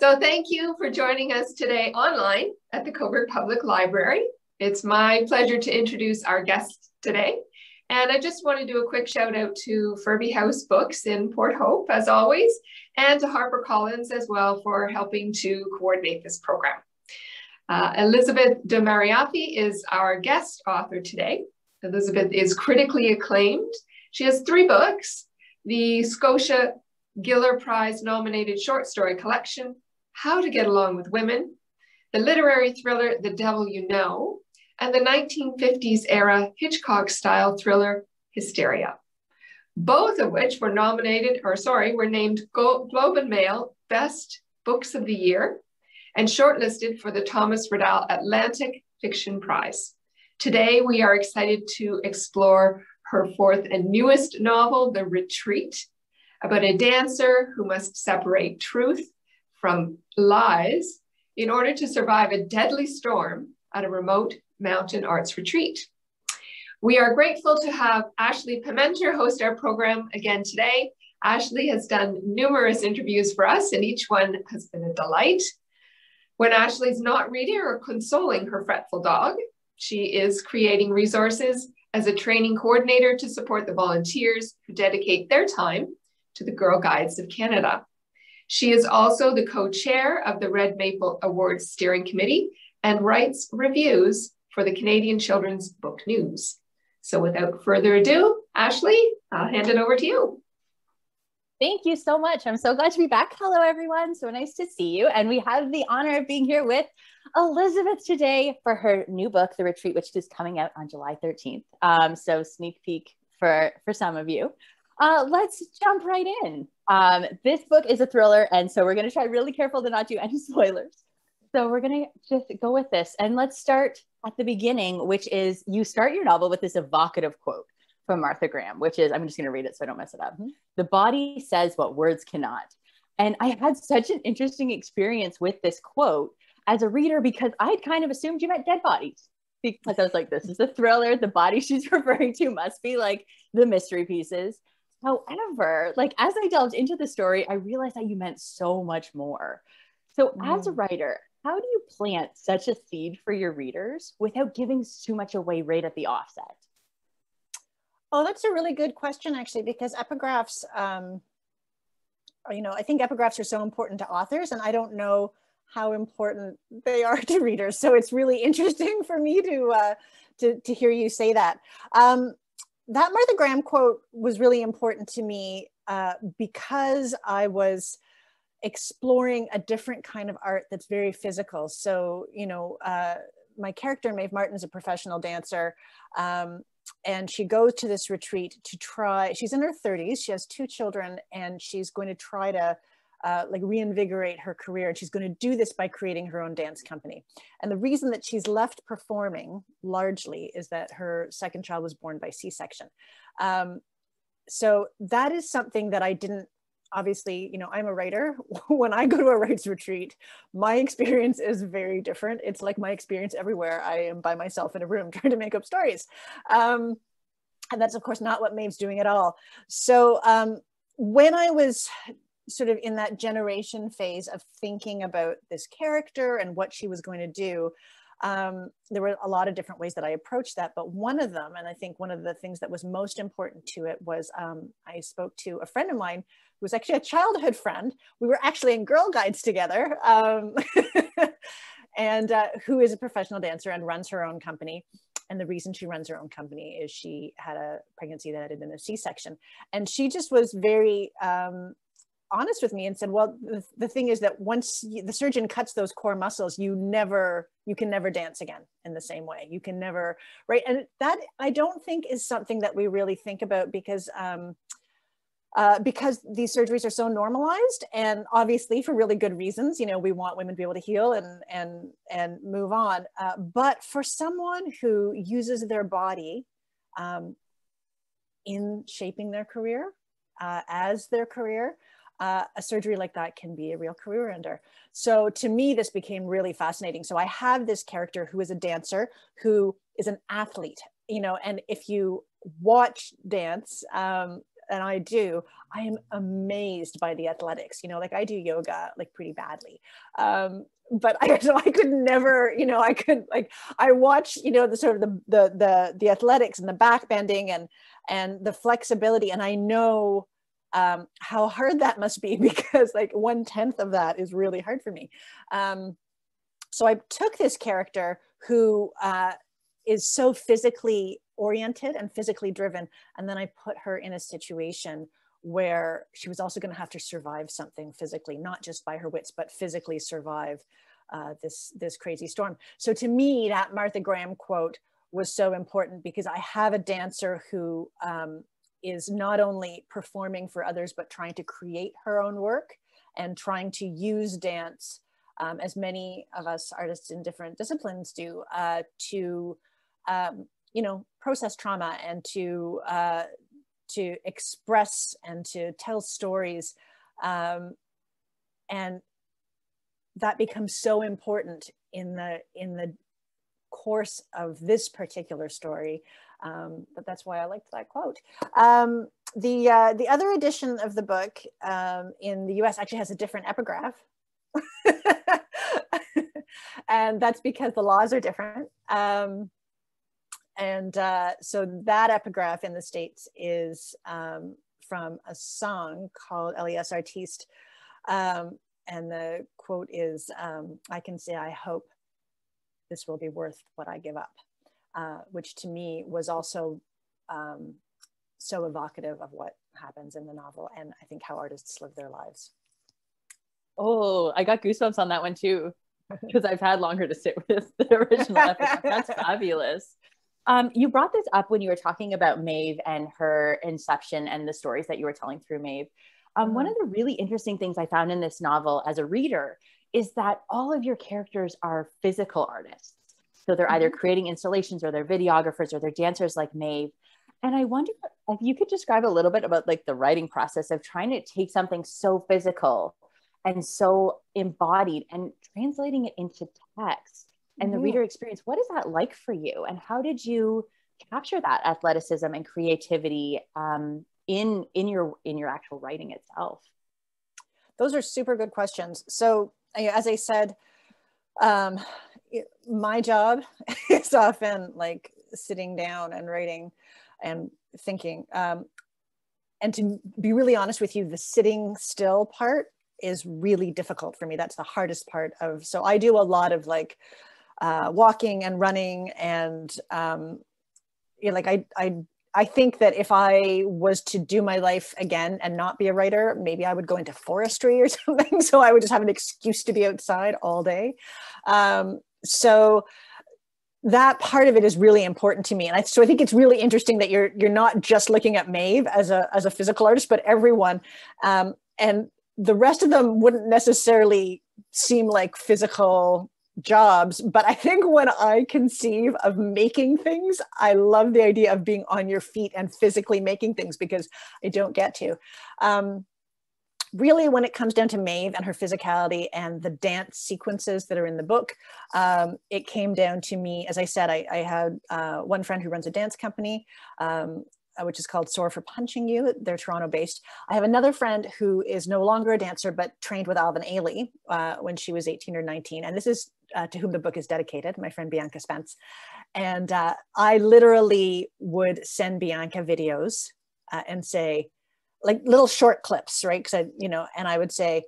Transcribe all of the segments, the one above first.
So thank you for joining us today online at the Cobourg Public Library. It's my pleasure to introduce our guest today. And I just want to do a quick shout out to Furby House Books in Port Hope, as always, and to HarperCollins as well for helping to coordinate this program. Elisabeth de Mariaffi is our guest author today. Elisabeth is critically acclaimed. She has 3 books: the Scotiabank Giller Prize nominated short story collection, How to Get Along with Women, the literary thriller The Devil You Know, and the 1950s era Hitchcock-style thriller Hysteria, both of which were were named Globe and Mail Best Books of the Year and shortlisted for the Thomas Riddell Atlantic Fiction Prize. Today, we are excited to explore her 4th and newest novel, The Retreat, about a dancer who must separate truth from lies in order to survive a deadly storm at a remote mountain arts retreat. We are grateful to have Ashley Pimenter host our program again today. Ashley has done numerous interviews for us, and each one has been a delight. When Ashley's not reading or consoling her fretful dog, she is creating resources as a training coordinator to support the volunteers who dedicate their time to the Girl Guides of Canada. She is also the co-chair of the Red Maple Awards Steering Committee and writes reviews for the Canadian Children's Book News. So without further ado, Ashley, I'll hand it over to you. Thank you so much. I'm so glad to be back. Hello, everyone. So nice to see you. And we have the honor of being here with Elisabeth today for her new book, The Retreat, which is coming out on July 13th. So sneak peek for some of you. Let's jump right in. This book is a thriller, and so we're going to try really careful to not do any spoilers. So we're going to just go with this. And let's start at the beginning, which is you start your novel with this evocative quote from Martha Graham, which is, I'm just going to read it so I don't mess it up. The body says what words cannot. And I had such an interesting experience with this quote as a reader because I'd kind of assumed you meant dead bodies. Because I was like, this is a thriller. The body she's referring to must be like the mystery pieces. However, like as I delved into the story, I realized that you meant so much more. So as a writer, how do you plant such a seed for your readers without giving too much away right at the offset? Oh, that's a really good question, actually, because epigraphs, I think epigraphs are so important to authors, and I don't know how important they are to readers. So it's really interesting for me to hear you say that. That Martha Graham quote was really important to me because I was exploring a different kind of art that's very physical. So, my character, Maeve Martin, is a professional dancer. And she goes to this retreat to try, she's in her 30s, she has 2 children, and she's going to try to reinvigorate her career. And she's going to do this by creating her own dance company. And the reason that she's left performing largely is that her 2nd child was born by C-section. So that is something that I didn't, obviously, I'm a writer. When I go to a writer's retreat, my experience is very different. It's like my experience everywhere. I am by myself in a room trying to make up stories. And that's, of course, not what Maeve's doing at all. So when I was sort of in that generation phase of thinking about this character and what she was going to do, there were a lot of different ways that I approached that, but one of them, and I think one of the things that was most important to it was I spoke to a friend of mine who was actually a childhood friend. We were actually in Girl Guides together, and who is a professional dancer and runs her own company. And the reason she runs her own company is she had a pregnancy that had been a C-section. And she just was very honest with me and said, well, the thing is that once the surgeon cuts those core muscles, you can never dance again in the same way. You can never, right? And that I don't think is something that we really think about because these surgeries are so normalized, and obviously for really good reasons. We want women to be able to heal and move on. But for someone who uses their body in shaping their career, as their career, a surgery like that can be a real career ender. So to me, this became really fascinating. So I have this character who is a dancer, who is an athlete, and if you watch dance, and I do, I am amazed by the athletics. You know, like I do yoga like pretty badly. But so I could never, you know, I could like, I watch, you know, the sort of the athletics and the back bending and the flexibility. And I know how hard that must be, because like 1/10 of that is really hard for me. So I took this character who is so physically oriented and physically driven. And then I put her in a situation where she was also going to have to survive something physically, not just by her wits, but physically survive this crazy storm. So to me, that Martha Graham quote was so important, because I have a dancer who is not only performing for others, but trying to create her own work and trying to use dance, as many of us artists in different disciplines do, to you know, process trauma and to express and to tell stories. And that becomes so important in the course of this particular story. But that's why I liked that quote. The other edition of the book in the US actually has a different epigraph. And that's because the laws are different. So that epigraph in the States is from a song called Elias Artiste. And the quote is, I can say, I hope this will be worth what I give up, which to me was also so evocative of what happens in the novel, and I think how artists live their lives. Oh, I got goosebumps on that one too, because I've had longer to sit with the original epigraph. That's fabulous. You brought this up when you were talking about Maeve and her inception and the stories that you were telling through Maeve. One of the really interesting things I found in this novel as a reader is that all of your characters are physical artists. So they're either creating installations, or they're videographers, or they're dancers like Maeve. And I wonder if you could describe a little bit about like the writing process of trying to take something so physical and so embodied and translating it into text and the reader experience. What is that like for you? And how did you capture that athleticism and creativity in your actual writing itself? Those are super good questions. So as I said, my job is often like sitting down and writing and thinking. And to be really honest with you, the sitting still part is really difficult for me. That's the hardest part of, so I do a lot of like walking and running, and like I think that if I was to do my life again and not be a writer, maybe I would go into forestry or something. So I would just have an excuse to be outside all day. So that part of it is really important to me. And so I think it's really interesting that you're not just looking at Maeve as a physical artist, but everyone. And the rest of them wouldn't necessarily seem like physical jobs, but I think when I conceive of making things, I love the idea of being on your feet and physically making things, because I don't get to. Really, when it comes down to Maeve and her physicality and the dance sequences that are in the book, it came down to me, as I said, I had one friend who runs a dance company, which is called Sore for Punching You. They're Toronto based. I have another friend who is no longer a dancer, but trained with Alvin Ailey when she was 18 or 19. And this is to whom the book is dedicated, my friend Bianca Spence. And I literally would send Bianca videos and say, like little short clips, right? Because and I would say,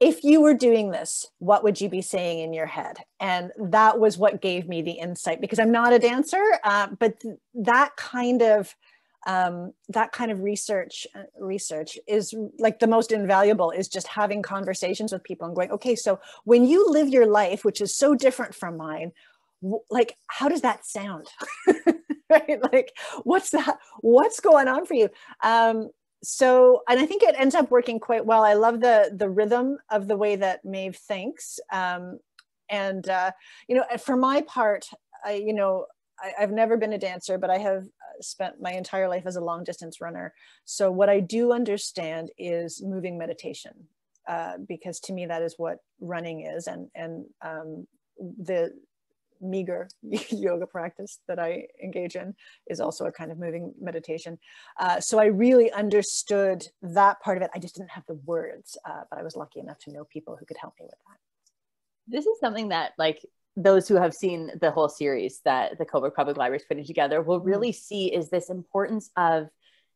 if you were doing this, what would you be saying in your head? And that was what gave me the insight, because I'm not a dancer, but that kind of research is like the most invaluable, is just having conversations with people and going, okay, so when you live your life, which is so different from mine, like, how does that sound? Right? Like, what's going on for you? So, and I think it ends up working quite well. I love the rhythm of the way that Maeve thinks. For my part, I've never been a dancer, but I have spent my entire life as a long distance runner. So what I do understand is moving meditation, because to me, that is what running is. And meager yoga practice that I engage in is also a kind of moving meditation. So I really understood that part of it. I just didn't have the words, but I was lucky enough to know people who could help me with that. This is something that, like, those who have seen the whole series that the Cobourg Public Library is putting together will really see is this importance of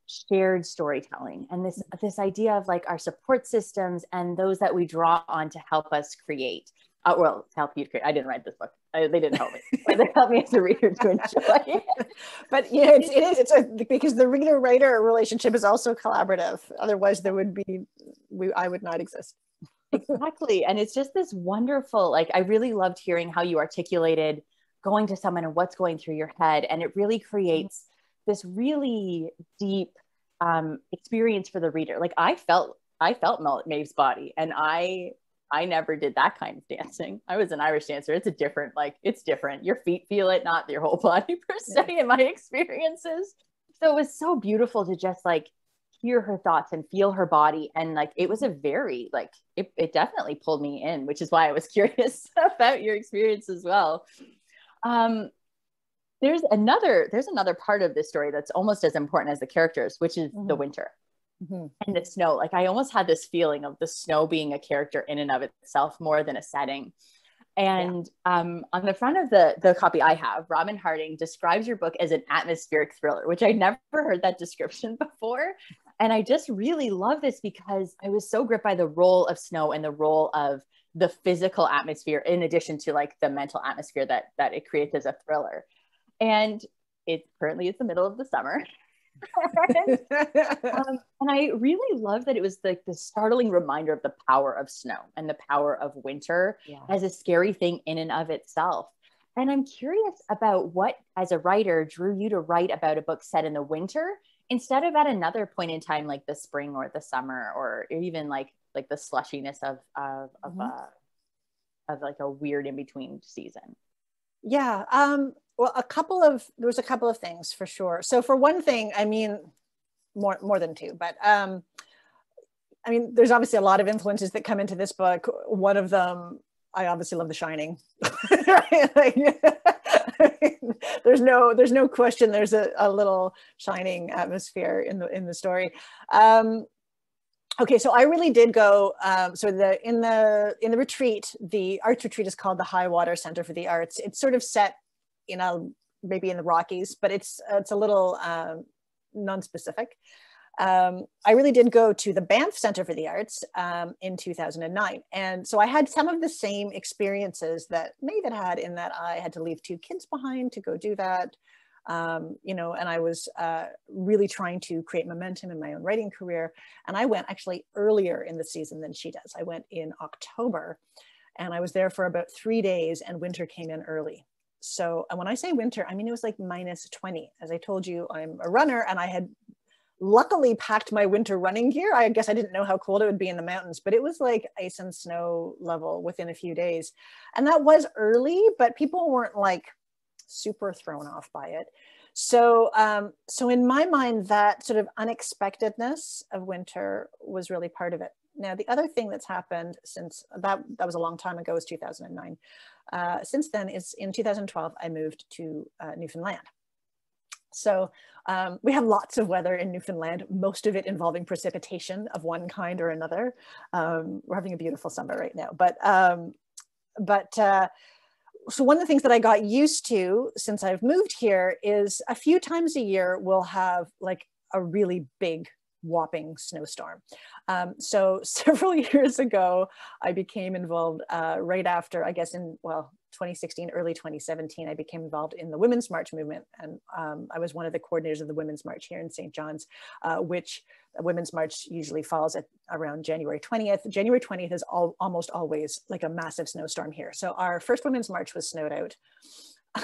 shared storytelling, and this idea of like our support systems and those that we draw on to help us create. Well, to help you create. I didn't write this book. They didn't help me, but they helped me as a reader to enjoy. But yeah, it's because the reader-writer relationship is also collaborative. Otherwise, there would be I would not exist. Exactly. And it's just this wonderful, like, I really loved hearing how you articulated going to someone and what's going through your head. And it really creates this really deep experience for the reader. Like I felt Maeve's body, and I never did that kind of dancing. I was an Irish dancer. It's different. Your feet feel it, not your whole body per se in my experiences. So it was so beautiful to just like hear her thoughts and feel her body. And like, it was a very, like, it definitely pulled me in, which is why I was curious about your experience as well. There's another part of this story that's almost as important as the characters, which is the winter and the snow. Like I almost had this feeling of the snow being a character in and of itself more than a setting. And on the front of the copy I have, Robin Harding describes your book as an atmospheric thriller, which I never heard that description before. And I just really love this because I was so gripped by the role of snow and the role of the physical atmosphere, in addition to like the mental atmosphere that it creates as a thriller. And it's the middle of the summer. And I really love that it was like the startling reminder of the power of snow and the power of winter as a scary thing in and of itself. And I'm curious about what, as a writer, drew you to write about a book set in the winter instead of at another point in time, like the spring or the summer, or even like the slushiness of like a weird in-between season. Yeah. Well, there was a couple of things for sure. So for one thing, I mean, more than two, but I mean, there's obviously a lot of influences that come into this book. One of them, I obviously love The Shining. There's no question. There's a little Shining atmosphere in the story. Okay, so I really did go. So in the retreat, the arts retreat is called the High Water Center for the Arts. It's sort of set maybe in the Rockies, but it's a little non-specific. I really did go to the Banff Center for the Arts in 2009. And so I had some of the same experiences that Maeve had, in that I had to leave 2 kids behind to go do that. And I was really trying to create momentum in my own writing career. And I went actually earlier in the season than she does. I went in October, and I was there for about 3 days, and winter came in early. So, and when I say winter, I mean, it was like -20. As I told you, I'm a runner, and I had luckily packed my winter running gear. I guess I didn't know how cold it would be in the mountains, but it was like ice and snow level within a few days. And that was early, but people weren't like super thrown off by it. So, so in my mind, that sort of unexpectedness of winter was really part of it. Now, the other thing that's happened since that was a long time ago, was 2009. Since then, is in 2012, I moved to Newfoundland. So we have lots of weather in Newfoundland, most of it involving precipitation of one kind or another. We're having a beautiful summer right now, so one of the things that I got used to since I've moved here is a few times a year, we'll have like a really big whopping snowstorm. So several years ago, I became involved right after, I guess in, 2016, early 2017, I became involved in the Women's March movement. And I was one of the coordinators of the Women's March here in St. John's, which the Women's March usually falls at around January 20th. January 20th is almost always like a massive snowstorm here. So our first Women's March was snowed out.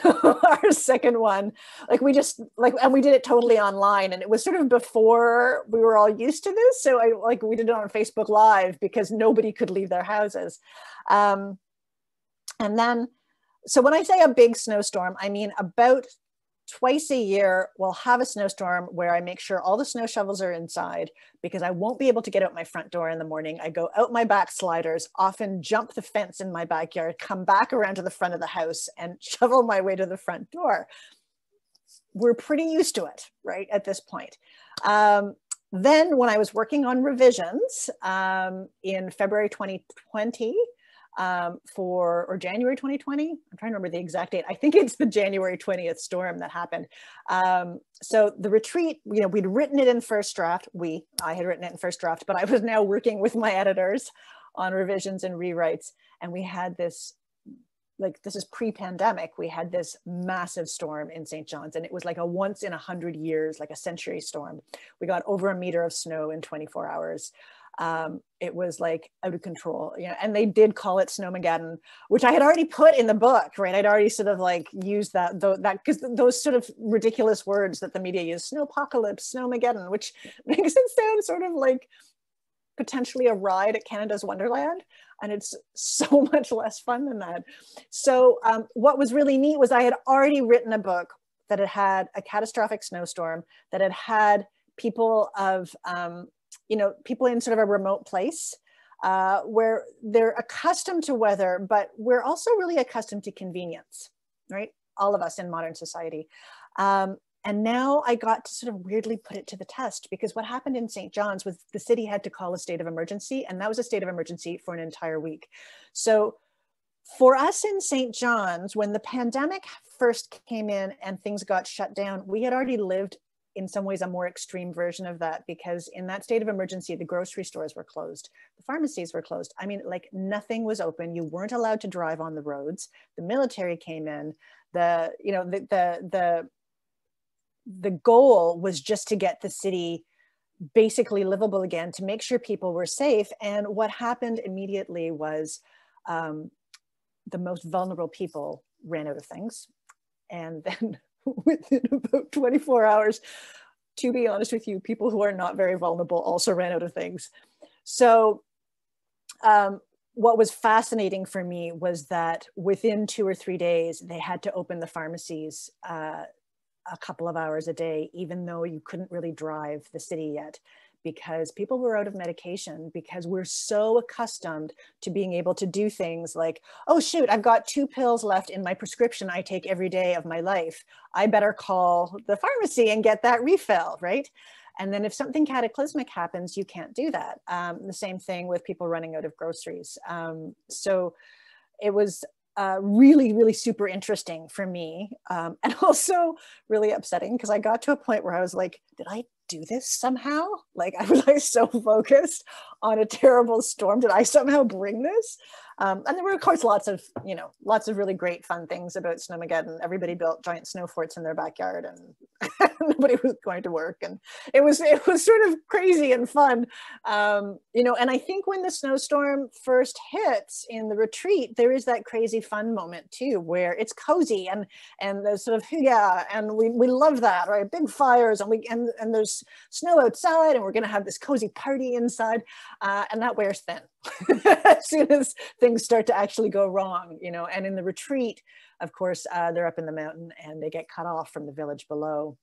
Our second one, and we did it totally online, and it was sort of before we were all used to this. So we did it on Facebook Live because nobody could leave their houses. And then, so when I say a big snowstorm, I mean about twice a year, we'll have a snowstorm where I make sure all the snow shovels are inside because I won't be able to get out my front door in the morning. I go out my back sliders, often jump the fence in my backyard, come back around to the front of the house and shovel my way to the front door. We're pretty used to it, right, at this point. Then when I was working on revisions in February 2020, or January 2020, I'm trying to remember the exact date. I think it's the January 20th storm that happened. So the retreat, you know, we'd written it in first draft. I had written it in first draft, but I was now working with my editors on revisions and rewrites. And we had this, like, this is pre-pandemic, we had this massive storm in St. John's, and it was like a once in 100 years, like a century storm. We got over 1 meter of snow in 24 hours. It was like out of control, you know, and they did call it Snowmageddon, which I had already put in the book, right? I'd already sort of like used that because those sort of ridiculous words that the media use, snowpocalypse, Snowmageddon, which makes it sound sort of like potentially a ride at Canada's Wonderland. And it's so much less fun than that. So what was really neat was I had already written a book that had had a catastrophic snowstorm, that had had people of, you know, people in sort of a remote place where they're accustomed to weather, but we're also really accustomed to convenience, right? All of us in modern society. And now I got to sort of weirdly put it to the test, because what happened in St. John's was the city had to call a state of emergency, and that was a state of emergency for an entire week. So for us in St. John's, when the pandemic first came in and things got shut down, we had already lived in some ways a more extreme version of that, because in that state of emergency, the grocery stores were closed, the pharmacies were closed. I mean, like, nothing was open. You weren't allowed to drive on the roads. The military came in. The goal was just to get the city basically livable again, to make sure people were safe. And what happened immediately was the most vulnerable people ran out of things. And then within about 24 hours, to be honest with you, people who are not very vulnerable also ran out of things. So what was fascinating for me was that within 2 or 3 days, they had to open the pharmacies a couple of hours a day, even though you couldn't really drive the city yet, because people were out of medication, because we're so accustomed to being able to do things like, oh shoot, I've got 2 pills left in my prescription I take every day of my life. I better call the pharmacy and get that refill, right? And then if something cataclysmic happens, you can't do that. The same thing with people running out of groceries. So it was really, really super interesting for me, and also really upsetting, because I got to a point where I was like, did I do this somehow? Like, I was like so focused on a terrible storm. Did I somehow bring this? And there were, of course, lots of really great fun things about Snowmageddon. Everybody built giant snow forts in their backyard, and nobody was going to work, and it was sort of crazy and fun, you know. And I think when the snowstorm first hits in the retreat, there is that crazy fun moment too, where it's cozy and there's sort of hygge, and we love that, right? Big fires, and there's snow outside, and we're going to have this cozy party inside, and that wears thin as soon as things start to actually go wrong, you know. And in the retreat, of course, they're up in the mountain and they get cut off from the village below.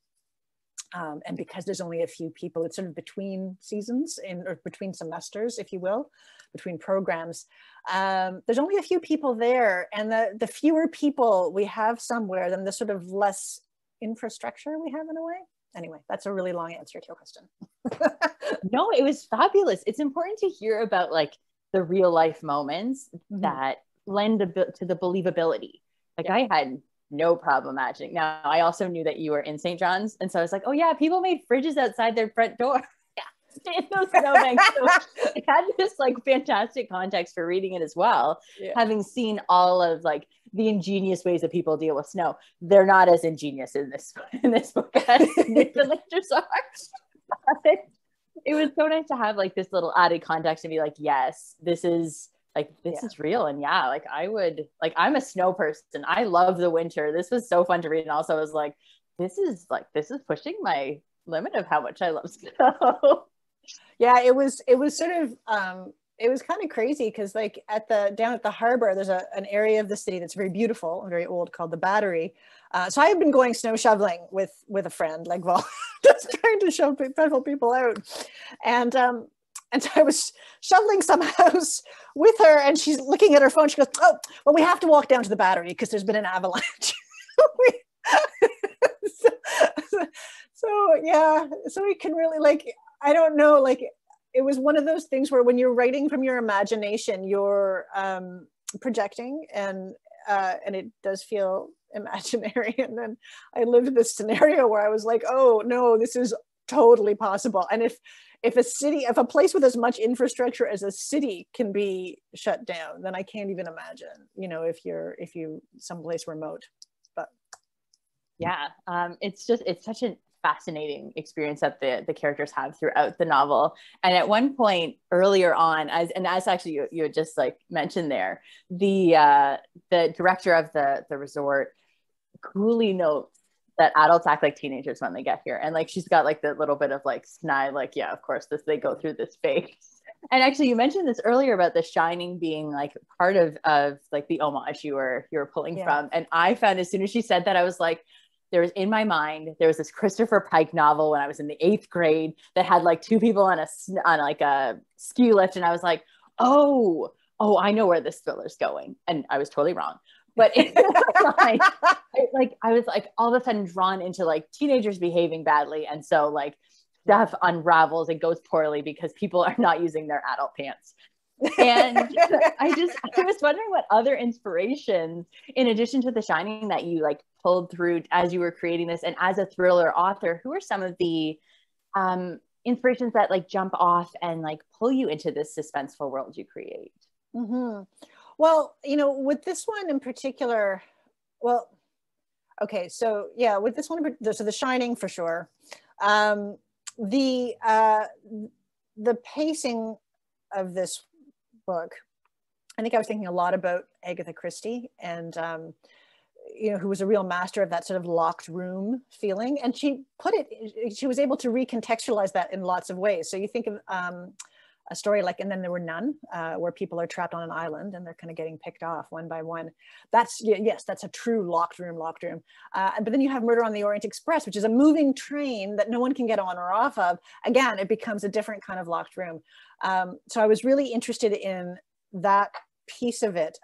And because there's only a few people, it's sort of between seasons, or between semesters, if you will, between programs. There's only a few people there, and the fewer people we have somewhere, then the sort of less infrastructure we have in a way. Anyway, that's a really long answer to your question. No, it was fabulous. It's important to hear about like the real life moments that lend to the believability. Like, I had no problem imagining. Now, I also knew that you were in St. John's, and so I was like, oh yeah, people made fridges outside their front door. In those snowbanks. So I had this like fantastic context for reading it as well, having seen all of like the ingenious ways that people deal with snow. They're not as ingenious in this book as the villagers are. It was so nice to have like this little added context and be like, yes, this is real. And yeah, like I'm a snow person. I love the winter. This was so fun to read. And also I was like, this is pushing my limit of how much I love snow. Yeah, it was sort of it was kind of crazy because like down at the harbor, there's an area of the city that's very beautiful and very old called the Battery. So I had been going snow shoveling with a friend, like, well, just trying to shovel people out. And so I was shoveling some house with her, and she's looking at her phone. She goes, "Oh, well, we have to walk down to the Battery because there's been an avalanche." So we can really, like, I don't know, like, it was one of those things where when you're writing from your imagination, you're projecting, and it does feel imaginary. And then I lived this scenario where I was like, oh no, this is totally possible. And if a place with as much infrastructure as a city can be shut down, then I can't even imagine, you know, if you someplace remote. But yeah, it's such a fascinating experience that the characters have throughout the novel. And at one point earlier on, as actually you had just like mentioned there, the director of the resort coolly notes that adults act like teenagers when they get here, and like she's got like the little bit of like snide, like, yeah, of course they go through this phase. And actually, you mentioned this earlier about The Shining being like part of like the homage you were pulling from, and I found as soon as she said that, I was like, there was in my mind, there was this Christopher Pike novel when I was in the 8th grade that had like two people on like a ski lift, and I was like, oh, I know where this thriller's going, and I was totally wrong. But in my mind, I was like all of a sudden drawn into like teenagers behaving badly, and so like stuff unravels and goes poorly because people are not using their adult pants. And I was wondering what other inspirations, in addition to The Shining, that you like pulled through as you were creating this, and as a thriller author, who are some of the inspirations that like jump off and like pull you into this suspenseful world you create? Mm-hmm. Well, you know, with this one in particular, well, okay, so yeah, with this one, so The Shining for sure. The pacing of this book, I think I was thinking a lot about Agatha Christie, and you know, who was a real master of that sort of locked room feeling, and she was able to recontextualize that in lots of ways. So you think of a story like And Then There Were None, where people are trapped on an island and they're kind of getting picked off one by one. That's a true locked room. But then you have Murder on the Orient Express, which is a moving train that no one can get on or off of. Again, it becomes a different kind of locked room. So I was really interested in that piece of it,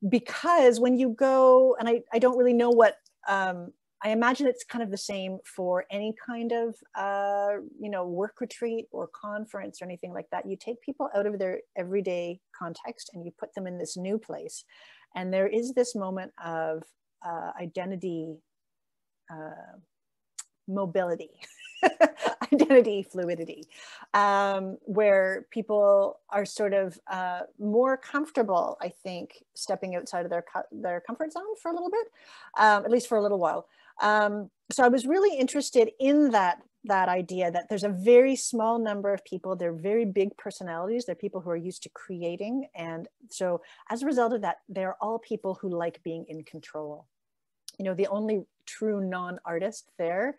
because when you go, and I don't really know what, I imagine it's kind of the same for any kind of, you know, work retreat or conference or anything like that. You take people out of their everyday context and you put them in this new place. And there is this moment of identity mobility, identity fluidity, where people are sort of more comfortable, I think, stepping outside of their comfort zone for a little bit, at least for a little while. So I was really interested in that idea that there's a very small number of people, they're very big personalities, they're people who are used to creating. And so as a result of that, they're all people who like being in control. You know, the only true non-artist there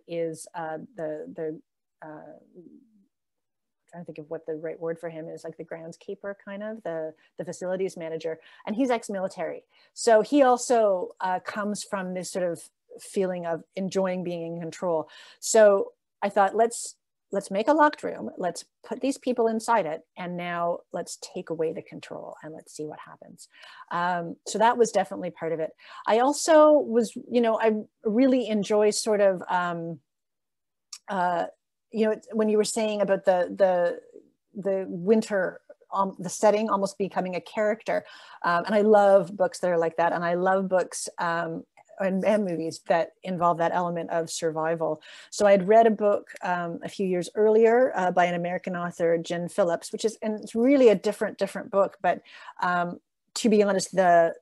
is the trying to think of what the right word for him is, like the groundskeeper, kind of the facilities manager, and he's ex-military. So he also comes from this sort of feeling of enjoying being in control. So I thought, let's make a locked room, let's put these people inside it, and now let's take away the control and let's see what happens. So that was definitely part of it. I also was, you know, I really enjoy sort of, you know, when you were saying about the winter, the setting almost becoming a character. And I love books that are like that. And I love books and movies that involve that element of survival. So I had read a book a few years earlier by an American author, Jen Phillips, and it's really a different book, but to be honest, the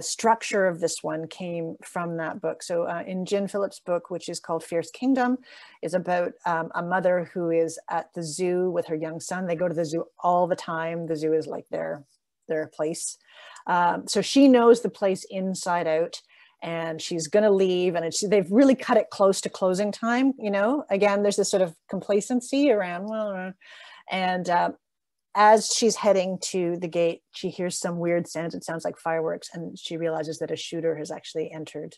structure of this one came from that book. So in Jen Phillips' book, which is called Fierce Kingdom, is about a mother who is at the zoo with her young son. They go to the zoo all the time. The zoo is like their place. So she knows the place inside out, and she's going to leave, and they've really cut it close to closing time. You know, again, there's this sort of complacency around, well, and as she's heading to the gate, she hears some weird sounds. It sounds like fireworks, and she realizes that a shooter has actually entered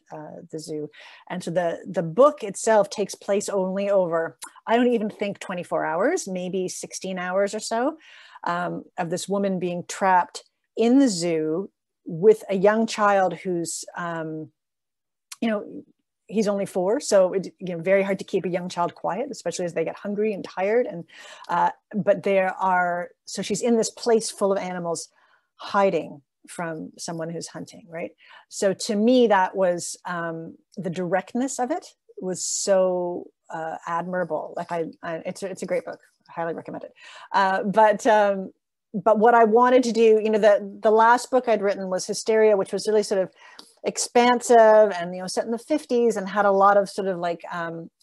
the zoo. And so the book itself takes place only over, I don't even think 24 hours, maybe 16 hours or so, of this woman being trapped in the zoo with a young child who's, he's only 4, so it's very hard to keep a young child quiet, especially as they get hungry and tired. And so she's in this place full of animals hiding from someone who's hunting, right? So to me, that was the directness of it was so admirable. Like it's a great book. I highly recommend it. But what I wanted to do, the last book I'd written was Hysteria, which was really sort of expansive and set in the 50s and had a lot of sort of like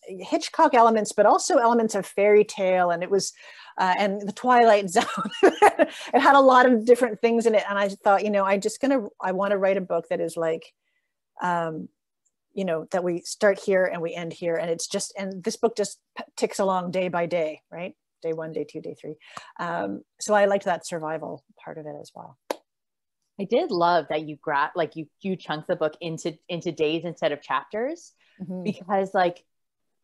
Hitchcock elements, but also elements of fairy tale, and it was and the Twilight Zone. It had a lot of different things in it, and I thought, I want to write a book that is like that we start here and we end here, and and this book just ticks along day by day, right? Day 1, day 2, day 3. So I liked that survival part of it as well. I did love that you chunk the book into days instead of chapters, because like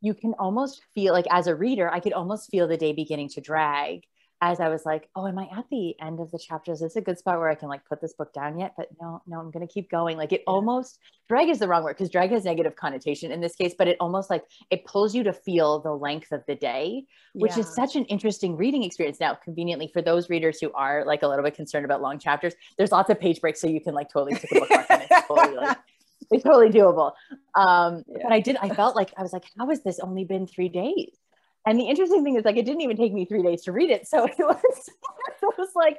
you can almost feel like, as a reader, I could almost feel the day beginning to drag as I was like, oh, am I at the end of the chapters? Is this a good spot where I can like put this book down yet? But no, I'm going to keep going. Like almost, drag is the wrong word because drag has negative connotation in this case, but it almost like it pulls you to feel the length of the day, which is such an interesting reading experience. Now, conveniently for those readers who are like a little bit concerned about long chapters, there's lots of page breaks. So you can like totally take a bookmark and it's totally doable. But I felt like, I was like, how has this only been 3 days? And the interesting thing is like, it didn't even take me 3 days to read it. So it was like,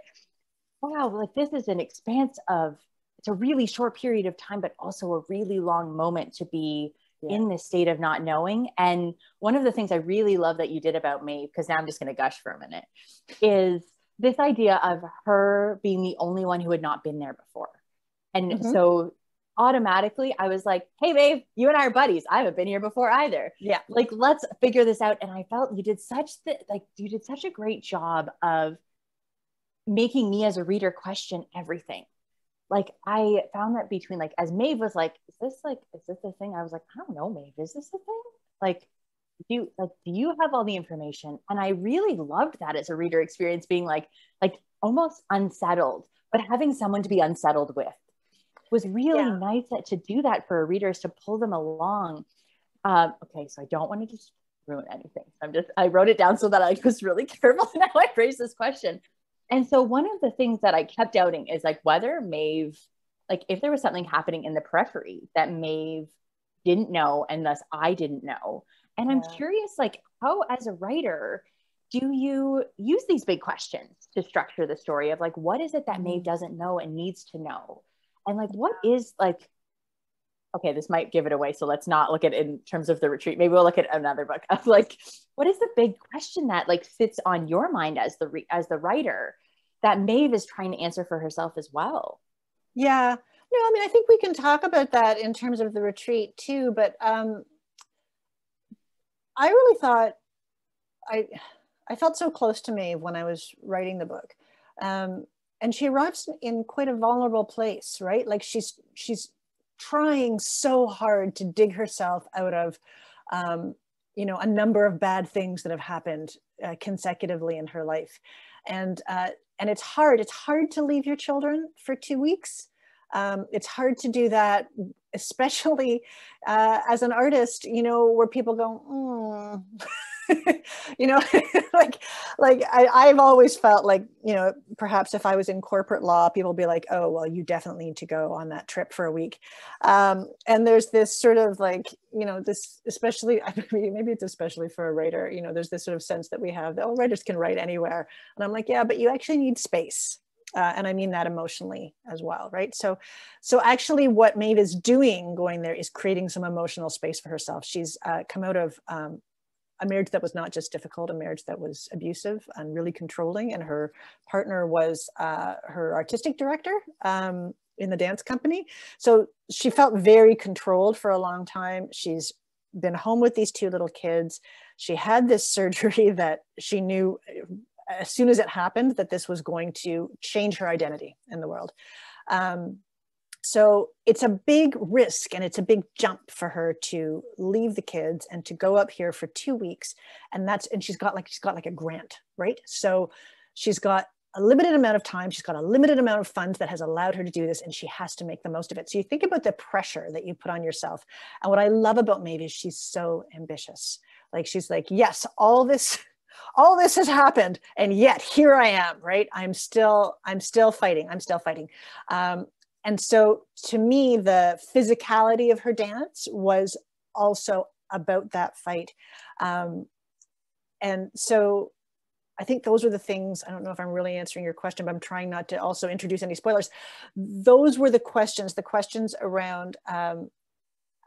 wow, like this is an expanse of, it's a really short period of time, but also a really long moment to be in this state of not knowing. And one of the things I really love that you did about Maeve, because now I'm just going to gush for a minute, is this idea of her being the only one who had not been there before. And so automatically I was like, hey Maeve, you and I are buddies. I haven't been here before either. Yeah. Like, let's figure this out. And I felt you did such a great job of making me as a reader question everything. Like I found that between like, as Maeve was like, is this the thing? I was like, I don't know, Maeve, is this the thing? Like, do you have all the information? And I really loved that as a reader experience, being like almost unsettled, but having someone to be unsettled with was really nice to do that for readers, to pull them along. Okay, so I don't want to just ruin anything. I wrote it down so that I was really careful now I phrased this question. And so one of the things that I kept doubting is like whether Maeve, like if there was something happening in the periphery that Maeve didn't know and thus I didn't know. And I'm curious, like how as a writer, do you use these big questions to structure the story of like, what is it that Maeve doesn't know and needs to know? And like, what is like, okay, this might give it away. So let's not look at it in terms of the retreat. Maybe we'll look at another book of like, what is the big question that like sits on your mind as the writer that Maeve is trying to answer for herself as well? Yeah, no, I mean, I think we can talk about that in terms of the retreat too, but I really thought, I felt so close to Maeve when I was writing the book. And she arrives in quite a vulnerable place, right? Like she's trying so hard to dig herself out of, a number of bad things that have happened consecutively in her life. And it's hard to leave your children for 2 weeks. It's hard to do that, especially as an artist, where people go, I've always felt like, perhaps if I was in corporate law, people would be like, oh, well, you definitely need to go on that trip for a week. And there's this sort of like, this, especially, maybe it's especially for a writer, there's this sort of sense that we have that all writers can write anywhere. And I'm like, yeah, but you actually need space. And I mean that emotionally as well, right? So actually what Maeve is doing going there is creating some emotional space for herself. She's come out of a marriage that was not just difficult, a marriage that was abusive and really controlling. And her partner was her artistic director in the dance company. So she felt very controlled for a long time. She's been home with these 2 little kids. She had this surgery that she knew as soon as it happened, that this was going to change her identity in the world. So it's a big risk and it's a big jump for her to leave the kids and to go up here for 2 weeks. And she's got like a grant, right? So she's got a limited amount of time. She's got a limited amount of funds that has allowed her to do this, and she has to make the most of it. So you think about the pressure that you put on yourself. And what I love about Maeve is she's so ambitious. Like, she's like, yes, all this has happened, and yet here I am, right? I'm still fighting. And so to me, the physicality of her dance was also about that fight. And so I think those were the things. I don't know if I'm really answering your question, but I'm trying not to also introduce any spoilers. Those were the questions around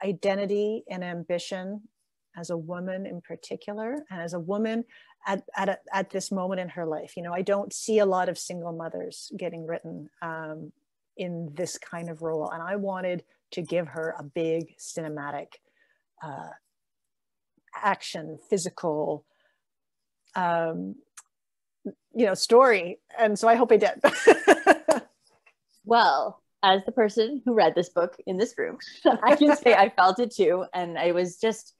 identity and ambition as a woman in particular, and as a woman at this moment in her life. You know, I don't see a lot of single mothers getting written in this kind of role. And I wanted to give her a big cinematic action, physical, story. And so I hope I did. Well, as the person who read this book in this room, I can say I felt it too. And I was just,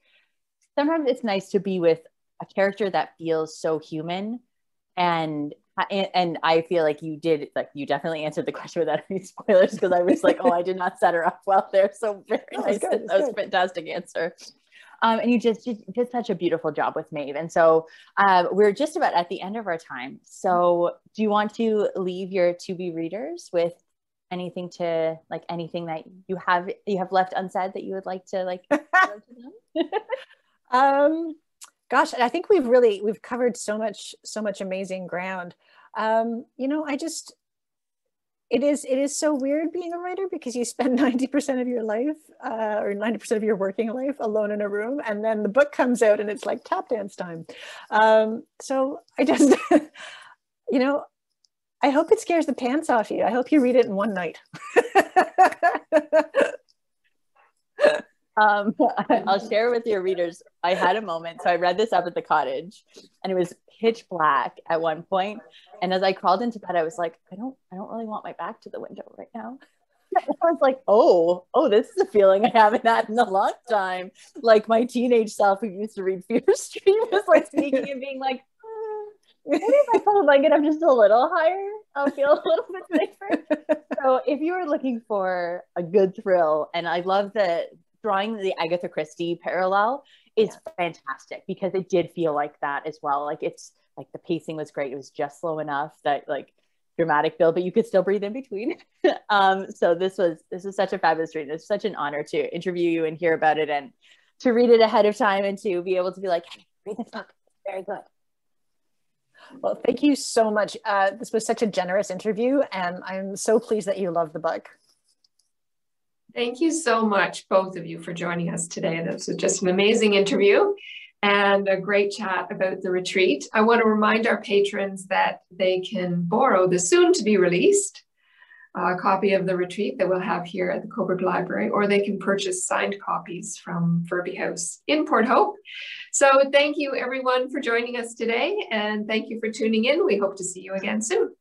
sometimes it's nice to be with a character that feels so human. And I feel like you definitely answered the question without any spoilers, because I was like, oh, I did not set her up well there. So very nice. That was a fantastic answer. And you just did such a beautiful job with Maeve. And so we're just about at the end of our time. So do you want to leave your to-be readers with anything that you have left unsaid that you would like to to them? Gosh, I think we've covered so much amazing ground. It is so weird being a writer, because you spend 90% of your life or 90% of your working life alone in a room, and then the book comes out and it's like tap dance time. So I just, I hope it scares the pants off you. I hope you read it in one night. I'll share with your readers. I had a moment. So I read this up at the cottage, and it was pitch black at one point. And as I crawled into bed, I was like, I don't really want my back to the window right now. I was like, oh, this is a feeling I haven't had in a long time. Like, my teenage self who used to read Fear Street was like speaking and being like, maybe if I pull the blanket up just a little higher, I'll feel a little bit safer. So if you are looking for a good thrill, and I love the drawing the Agatha Christie parallel is fantastic, because it did feel like that as well. Like, it's like the pacing was great. It was just slow enough that like dramatic build, but you could still breathe in between. So this was such a fabulous read. It's such an honor to interview you and hear about it, and to read it ahead of time, and to be able to be like, hey, read this book. It's very good. Well, thank you so much. This was such a generous interview, and I'm so pleased that you love the book. Thank you so much, both of you, for joining us today. This was just an amazing interview and a great chat about the retreat. I want to remind our patrons that they can borrow the soon-to-be-released copy of the retreat that we'll have here at the Coburg Library, or they can purchase signed copies from Furby House in Port Hope. So thank you, everyone, for joining us today, and thank you for tuning in. We hope to see you again soon.